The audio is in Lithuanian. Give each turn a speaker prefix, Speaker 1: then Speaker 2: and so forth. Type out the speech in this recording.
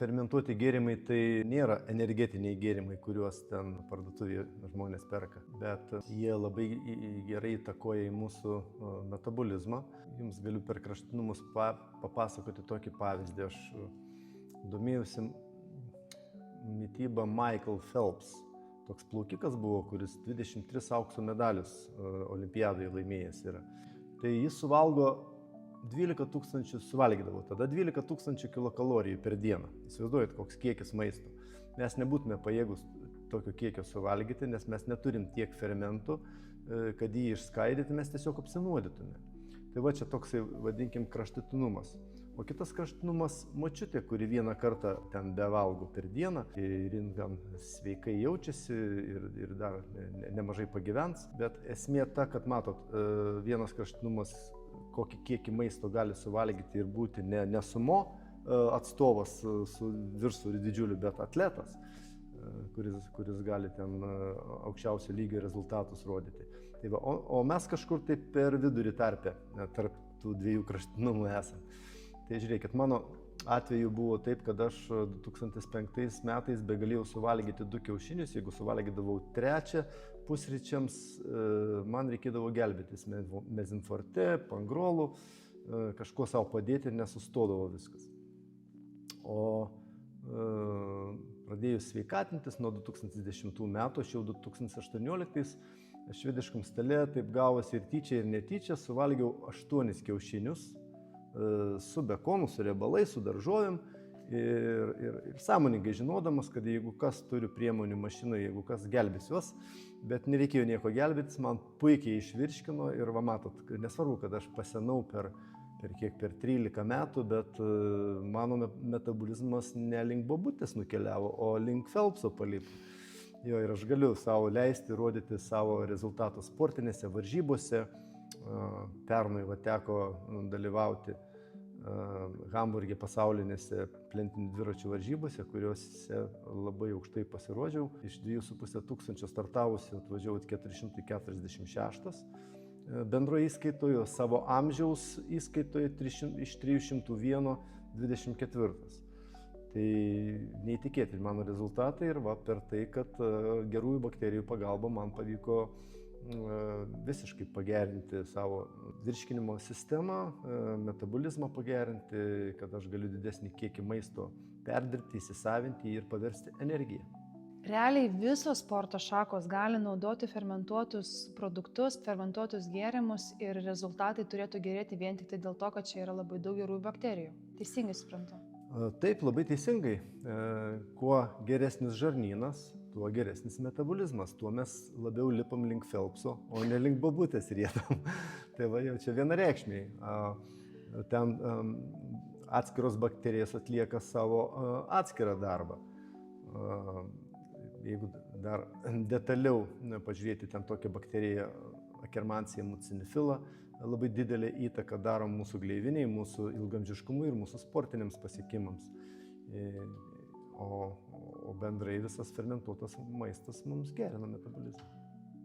Speaker 1: Fermentuoti gėrimai tai nėra energetiniai gėrimai, kuriuos ten parduotuvėje žmonės perka, bet jie labai gerai įtakoja į mūsų metabolizmą. Jums galiu per kraštutinumus papasakoti tokį pavyzdį. Aš domėjausi mitybą Michael Phelps. Toks plaukikas buvo, kuris 23 aukso medalius olimpiadoje laimėjęs yra. Tai jis suvalgo 12 000 suvalgydavo, tada 12 000 kilokalorijų per dieną. Įsivaizduojat, koks kiekis maisto. Mes nebūtume pajėgus tokio kiekio suvalgyti, nes mes neturim tiek fermentų, kad jį išskaidyti, mes tiesiog apsinuodytume. Tai va čia toksai, vadinkim, kraštutinumas. O kitas kraštutinumas močiutė, kuri vieną kartą ten bevalgo per dieną ir jin gan sveikai jaučiasi ir dar nemažai pagyvens. Bet esmė ta, kad matot, vienas kraštutinumas, kokį kiekį maisto gali suvalgyti ir būti ne sumo atstovas su viršsvoriu didžiuliu, bet atletas, kuris gali ten aukščiausio lygio rezultatus rodyti. Tai va, o mes kažkur tai per vidurį tarpe, tarp tų dviejų kraštutinumų esam. Tai žiūrėkit, mano atveju buvo taip, kad aš 2005 metais begalėjau suvalgyti 2 kiaušinius, jeigu suvalgydavau 3 pusryčiams, man reikėdavo gelbėtis mezinforte, pangrolų, kažko savo padėti, nesustodavo viskas. O pradėjus sveikatintis nuo 2010 metų, aš jau 2018 švediškam stale, taip gavosi ir tyčia, ir netyčia, suvalgiau 8 kiaušinius su bekonu, su riebalais, su daržovėm ir sąmoningai žinodamas, kad jeigu kas turi priemonių mašinoje, jeigu kas gelbės juos, bet nereikėjo nieko gelbėtis, man puikiai išvirškino ir va matot, nesvarbu, kad aš pasenau per 13 metų, bet mano metabolizmas ne link bobutės nukeliavo, o link Phelpso palipo. Jo, ir aš galiu savo leisti rodyti savo rezultatus sportinėse varžybose. Pernai teko dalyvauti Hamburge pasaulinėse plentinių dviračių varžybose, kuriuose labai aukštai pasirodžiau. Iš 2500 startavusių atvažiavau 446 bendroje įskaitoje, savo amžiaus įskaitoje iš 301 24. Tai neįtikėtini mano rezultatai ir va per tai, kad gerųjų bakterijų pagalba man pavyko visiškai pagerinti savo virškinimo sistemą, metabolizmą pagerinti, kad aš galiu didesnį kiekį maisto perdirbti, įsisavinti ir paversti energiją.
Speaker 2: Realiai visos sporto šakos gali naudoti fermentuotus produktus, fermentuotus gėrimus ir rezultatai turėtų gerėti vien tik tai dėl to, kad čia yra labai daug gerųjų bakterijų. Teisingai suprantu?
Speaker 1: Taip, labai teisingai. Kuo geresnis žarnynas, tuo geresnis metabolizmas. Tuo mes labiau lipam link Phelpso, o ne link bobutės riedam. Tai va jau čia vienareikšmiai. Ten atskiros bakterijos atlieka savo atskirą darbą. Jeigu dar detaliau pažiūrėti, ten tokia bakterija Akkermansia mucinifila labai didelė įtaka daro mūsų gleiviniai, mūsų ilgaamžiškumui ir mūsų sportiniams pasiekimams. O bendrai visas fermentuotas maistas mums gerina metabolizmą.